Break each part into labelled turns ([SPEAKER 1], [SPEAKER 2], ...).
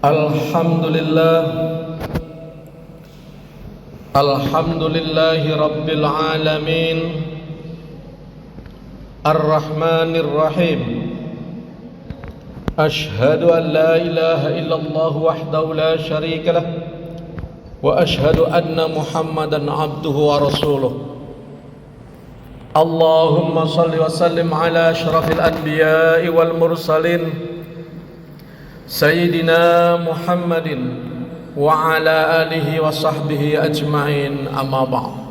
[SPEAKER 1] Alhamdulillah Alhamdulillahi Rabbil Alamin Ar-Rahmanir Rahim Ashhadu an la ilaha illallah wahdahu la sharika lah Wa ashhadu anna Muhammadan abduhu wa rasuluh Allahumma salli wa sallim ala ashrafil anbiya'i wal mursalin Sayyidina Muhammadin wa ala alihi wa sahbihi ajma'in amma ba'd.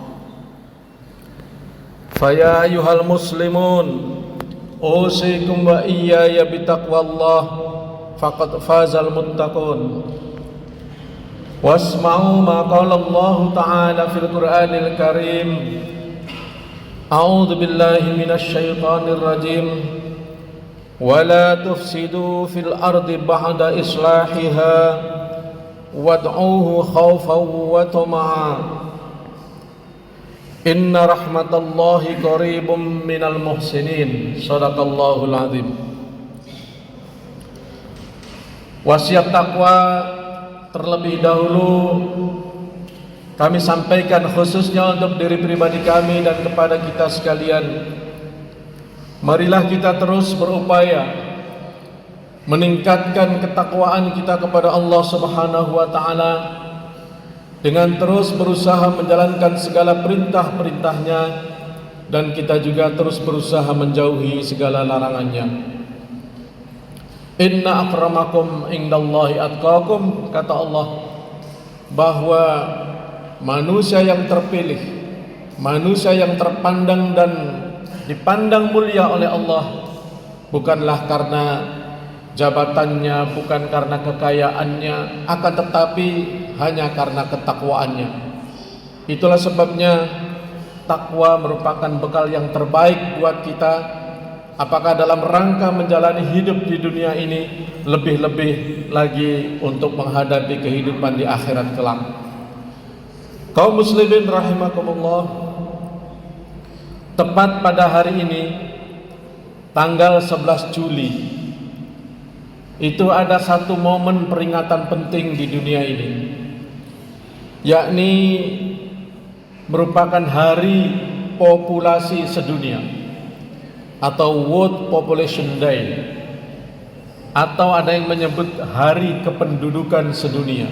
[SPEAKER 1] Faya ayyuhal muslimun usikum wa iyaya bitaqwallah faqad fazal muttaqun. Wasma'u ma qala Allah ta'ala fil Qur'anil Karim. A'udzu billahi minasy syaithanir rajim. ولا تفسدوا في الأرض بعد إصلاحها وادعوه خوفا وطمعا إن رحمة الله قريب من المحسنين صدق الله العظيم. Wasiat takwa terlebih dahulu kami sampaikan khususnya untuk diri pribadi kami dan kepada kita sekalian. Marilah kita terus berupaya meningkatkan ketakwaan kita kepada Allah Subhanahu wa taala dengan terus berusaha menjalankan segala perintah-perintahnya dan kita juga terus berusaha menjauhi segala larangannya. Inna akramakum indallahi atqakum, kata Allah bahwa manusia yang terpilih, manusia yang terpandang dan dipandang mulia oleh Allah bukanlah karena jabatannya, bukan karena kekayaannya, akan tetapi hanya karena ketakwaannya. Itulah sebabnya takwa merupakan bekal yang terbaik buat kita, apakah dalam rangka menjalani hidup di dunia ini, lebih-lebih lagi untuk menghadapi kehidupan di akhirat kelak. Kaum muslimin rahimakumullah, tepat pada hari ini tanggal 11 Juli itu ada satu momen peringatan penting di dunia ini, yakni merupakan hari populasi sedunia atau World Population Day, atau ada yang menyebut hari kependudukan sedunia.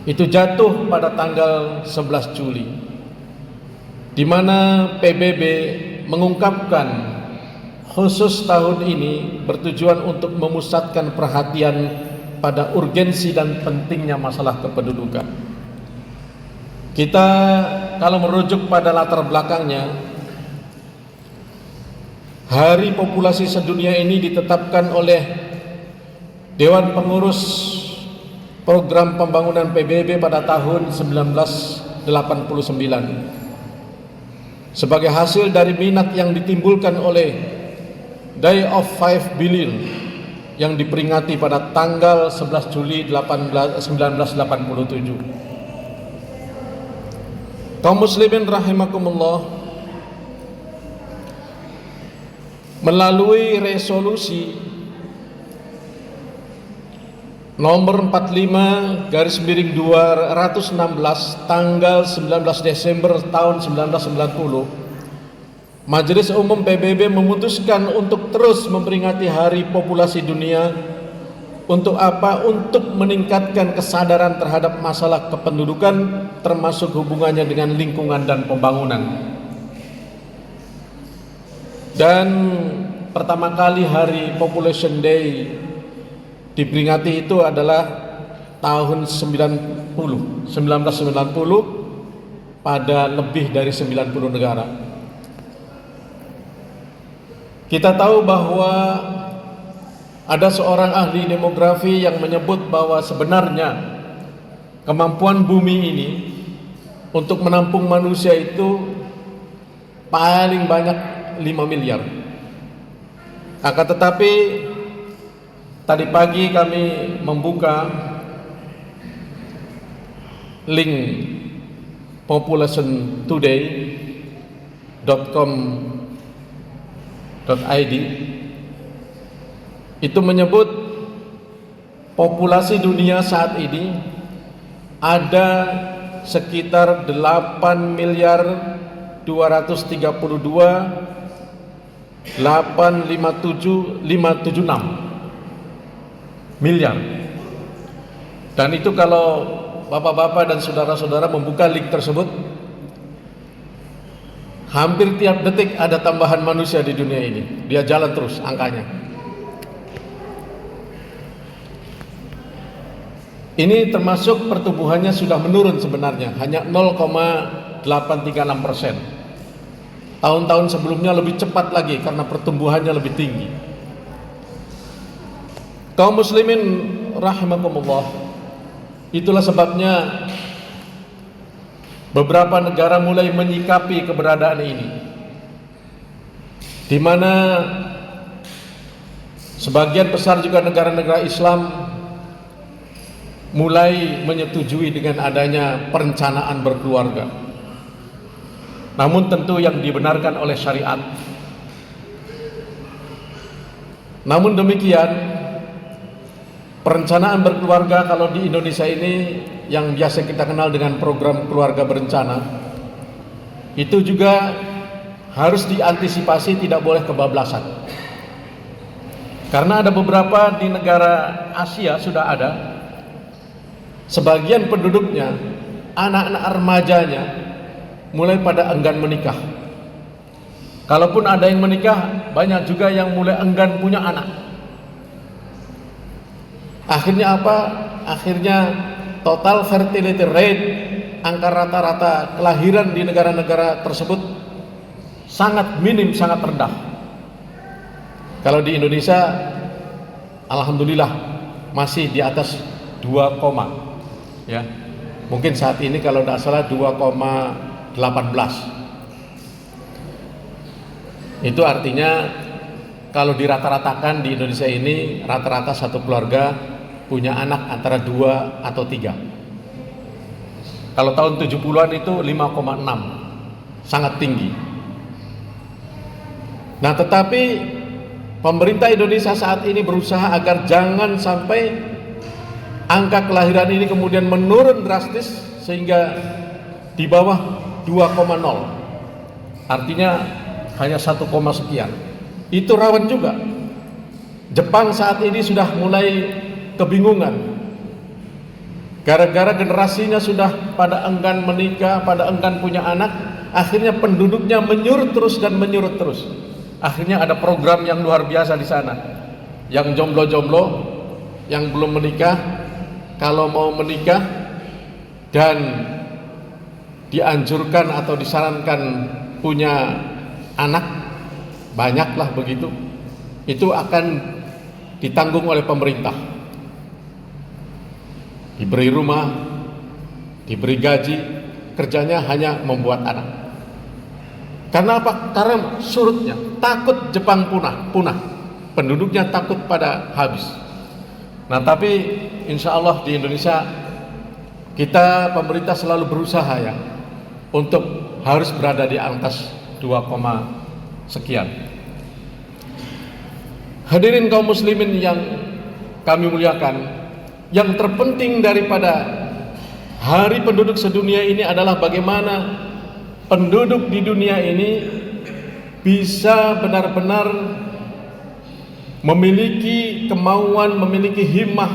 [SPEAKER 1] Itu jatuh pada tanggal 11 Juli, di mana PBB mengungkapkan khusus tahun ini bertujuan untuk memusatkan perhatian pada urgensi dan pentingnya masalah kependudukan. Kita kalau merujuk pada latar belakangnya, hari populasi sedunia ini ditetapkan oleh Dewan Pengurus Program Pembangunan PBB pada tahun 1989 sebagai hasil dari minat yang ditimbulkan oleh Day of 5 Billion yang diperingati pada tanggal 11 Juli 1987. Kaum muslimin rahimakumullah, melalui resolusi nomor 45/216 tanggal 19 Desember tahun 1990, Majelis Umum PBB memutuskan untuk terus memperingati Hari Populasi Dunia. Untuk apa? Untuk meningkatkan kesadaran terhadap masalah kependudukan, termasuk hubungannya dengan lingkungan dan pembangunan. Dan pertama kali Hari Population Day diperingati itu adalah tahun 1990 pada lebih dari 90 negara. Kita tahu bahwa ada seorang ahli demografi yang menyebut bahwa sebenarnya kemampuan bumi ini untuk menampung manusia itu paling banyak 5 miliar. Akan tetapi tadi pagi kami membuka link populationtoday.com.id, itu menyebut populasi dunia saat ini ada sekitar 8 miliar 232 857 576 miliar. Dan itu kalau bapak-bapak dan saudara-saudara membuka link tersebut, hampir tiap detik ada tambahan manusia di dunia ini. Dia jalan terus angkanya. Ini termasuk pertumbuhannya sudah menurun sebenarnya, hanya 0,836%. Tahun-tahun sebelumnya lebih cepat lagi karena pertumbuhannya lebih tinggi. Kaum muslimin rahimakumullah, itulah sebabnya beberapa negara mulai menyikapi keberadaan ini, di mana sebagian besar juga negara-negara Islam mulai menyetujui dengan adanya perencanaan berkeluarga, namun tentu yang dibenarkan oleh syariat. Namun demikian, perencanaan berkeluarga kalau di Indonesia ini yang biasa kita kenal dengan program keluarga berencana, itu juga harus diantisipasi, tidak boleh kebablasan. Karena ada beberapa di negara Asia sudah ada, sebagian penduduknya, anak-anak remajanya mulai pada enggan menikah. Kalaupun ada yang menikah, banyak juga yang mulai enggan punya anak. Akhirnya apa? Akhirnya total fertility rate, angka rata-rata kelahiran di negara-negara tersebut sangat minim, sangat rendah. Kalau di Indonesia, alhamdulillah masih di atas 2, ya. Mungkin saat ini kalau tidak salah 2,18. Itu artinya kalau dirata-ratakan di Indonesia ini, rata-rata satu keluarga punya anak antara 2 atau 3. Kalau tahun 70-an itu 5,6, sangat tinggi. Nah, tetapi pemerintah Indonesia saat ini berusaha agar jangan sampai angka kelahiran ini kemudian menurun drastis sehingga di bawah 2,0. Artinya hanya 1, sekian. Itu rawan juga. Jepang saat ini sudah mulai kebingungan. Gara-gara generasinya sudah pada enggan menikah, pada enggan punya anak, akhirnya penduduknya menyurut terus dan menyurut terus. Akhirnya ada program yang luar biasa di sana. Yang jomblo-jomblo, yang belum menikah, kalau mau menikah dan dianjurkan atau disarankan punya anak, banyaklah begitu, itu akan ditanggung oleh pemerintah. Diberi rumah, diberi gaji, kerjanya hanya membuat anak. Karena apa? Karena surutnya, takut Jepang punah, penduduknya takut pada habis. Nah, tapi insya Allah di Indonesia kita, pemerintah selalu berusaha ya untuk harus berada di atas 2, sekian. Hadirin kaum muslimin yang kami muliakan, yang terpenting daripada Hari Penduduk Sedunia ini adalah bagaimana penduduk di dunia ini bisa benar-benar memiliki kemauan, memiliki himmah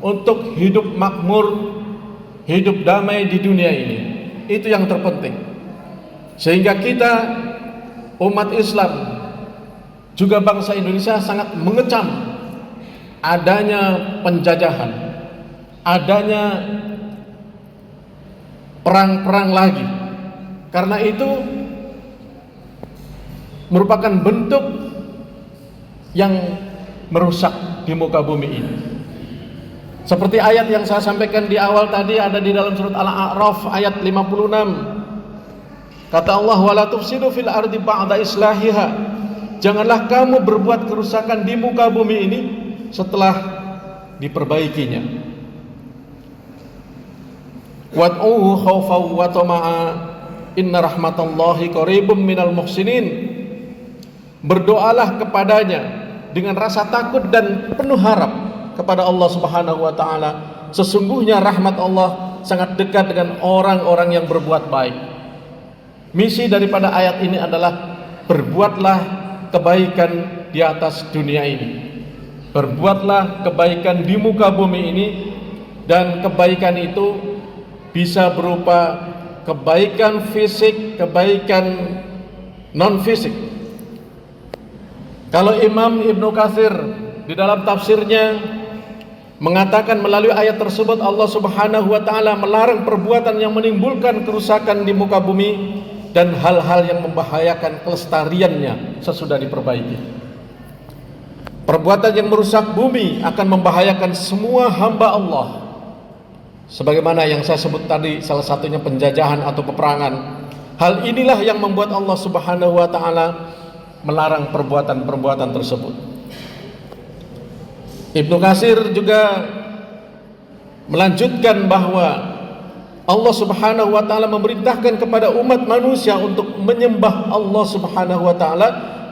[SPEAKER 1] untuk hidup makmur, hidup damai di dunia ini. Itu yang terpenting. Sehingga kita umat Islam, juga bangsa Indonesia sangat mengecam adanya penjajahan, adanya perang-perang lagi. Karena itu merupakan bentuk yang merusak di muka bumi ini. Seperti ayat yang saya sampaikan di awal tadi, ada di dalam surat Al-A'raf ayat 56. Kata Allah, wala tufsidu fil ardi ba'da islahiha. Janganlah kamu berbuat kerusakan di muka bumi ini setelah diperbaikinya. Wad'uhu khawfaw wa tama'a inna rahmatallahi qaribum minal muhsinin. Berdoalah kepadanya dengan rasa takut dan penuh harap, kepada Allah Subhanahu wa taala. Sesungguhnya rahmat Allah sangat dekat dengan orang-orang yang berbuat baik. Misi daripada ayat ini adalah berbuatlah kebaikan di atas dunia ini. Berbuatlah kebaikan di muka bumi ini, dan kebaikan itu bisa berupa kebaikan fisik, kebaikan non fisik. Kalau Imam Ibnu Katsir di dalam tafsirnya mengatakan melalui ayat tersebut Allah Subhanahu wa taala melarang perbuatan yang menimbulkan kerusakan di muka bumi dan hal-hal yang membahayakan kelestariannya sesudah diperbaiki. Perbuatan yang merusak bumi akan membahayakan semua hamba Allah. Sebagaimana yang saya sebut tadi, salah satunya penjajahan atau peperangan. Hal inilah yang membuat Allah Subhanahu wa taala melarang perbuatan-perbuatan tersebut. Ibnu Katsir juga melanjutkan bahwa Allah Subhanahu wa taala memerintahkan kepada umat manusia untuk menyembah Allah Subhanahu wa taala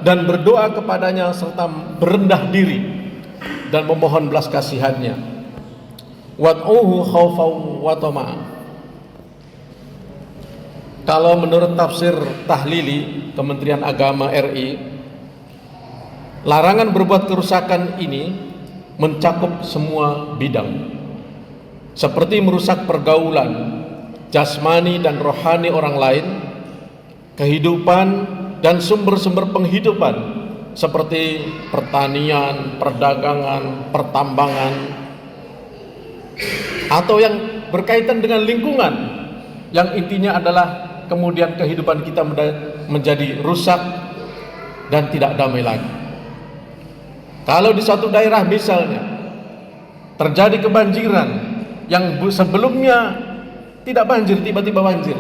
[SPEAKER 1] dan berdoa kepadanya serta berendah diri dan memohon belas kasihannya. Wad'uhu khaufan wa tama'an. Kalau menurut tafsir Tahlili Kementerian Agama RI, larangan berbuat kerusakan ini mencakup semua bidang, seperti merusak pergaulan jasmani dan rohani orang lain, kehidupan dan sumber-sumber penghidupan seperti pertanian, perdagangan, pertambangan, atau yang berkaitan dengan lingkungan, yang intinya adalah kemudian kehidupan kita menjadi rusak dan tidak damai lagi. Kalau di suatu daerah misalnya terjadi kebanjiran yang sebelumnya tidak banjir, tiba-tiba banjir,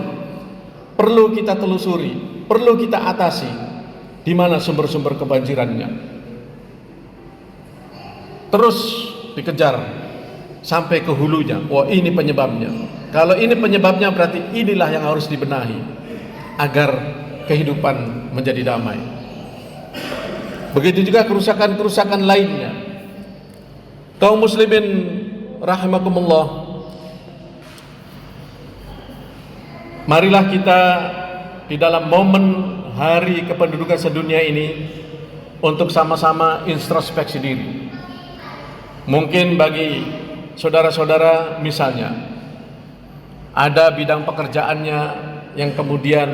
[SPEAKER 1] perlu kita telusuri, perlu kita atasi di mana sumber-sumber kebanjirannya. Terus dikejar sampai ke hulunya. Oh, ini penyebabnya. Kalau ini penyebabnya berarti inilah yang harus dibenahi agar kehidupan menjadi damai. Begitu juga kerusakan-kerusakan lainnya. Kaum muslimin rahimakumullah, marilah kita di dalam momen hari kependudukan sedunia ini untuk sama-sama introspeksi diri. Mungkin bagi saudara-saudara misalnya ada bidang pekerjaannya yang kemudian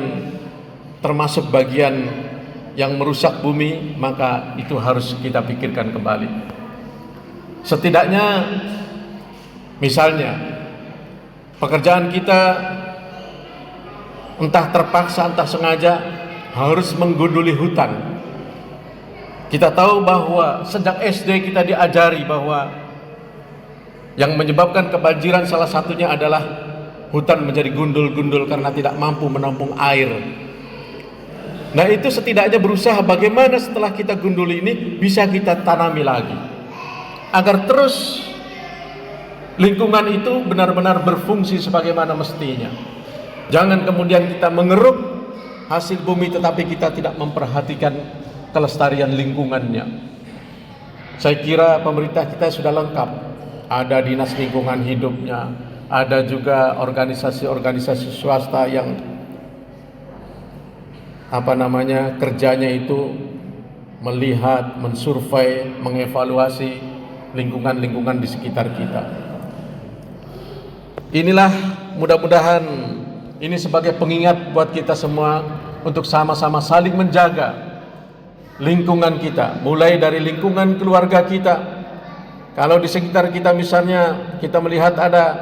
[SPEAKER 1] termasuk bagian yang merusak bumi, maka itu harus kita pikirkan kembali. Setidaknya misalnya pekerjaan kita entah terpaksa entah sengaja harus menggunduli hutan. Kita tahu bahwa sejak SD kita diajari bahwa yang menyebabkan kebanjiran salah satunya adalah hutan menjadi gundul-gundul karena tidak mampu menampung air. Nah, itu setidaknya berusaha bagaimana setelah kita gunduli ini bisa kita tanami lagi, agar terus lingkungan itu benar-benar berfungsi sebagaimana mestinya. Jangan kemudian kita mengeruk hasil bumi tetapi kita tidak memperhatikan kelestarian lingkungannya. Saya kira pemerintah kita sudah lengkap. Ada dinas lingkungan hidupnya, ada juga organisasi-organisasi swasta yang kerjanya itu melihat, mensurvei, mengevaluasi lingkungan-lingkungan di sekitar kita. Inilah mudah-mudahan ini sebagai pengingat buat kita semua untuk sama-sama saling menjaga lingkungan kita, mulai dari lingkungan keluarga kita. Kalau di sekitar kita misalnya kita melihat ada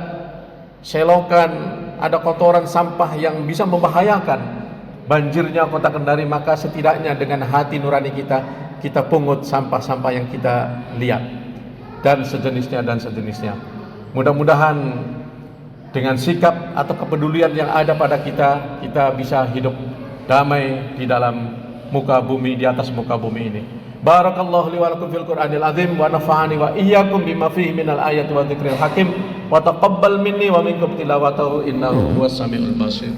[SPEAKER 1] selokan, ada kotoran sampah yang bisa membahayakan banjirnya kota Kendari, maka setidaknya dengan hati nurani kita pungut sampah-sampah yang kita lihat dan sejenisnya. Mudah-mudahan dengan sikap atau kepedulian yang ada pada kita bisa hidup damai di dalam muka bumi, di atas muka bumi ini. Barakallahu li wa lakum fil Qur'anil azim wa nafa'ani wa iyyakum bima fihi minal ayati wa dzikril hakim wa taqabbal minni wa minkum tilawatahu innahu huwas samiul basir.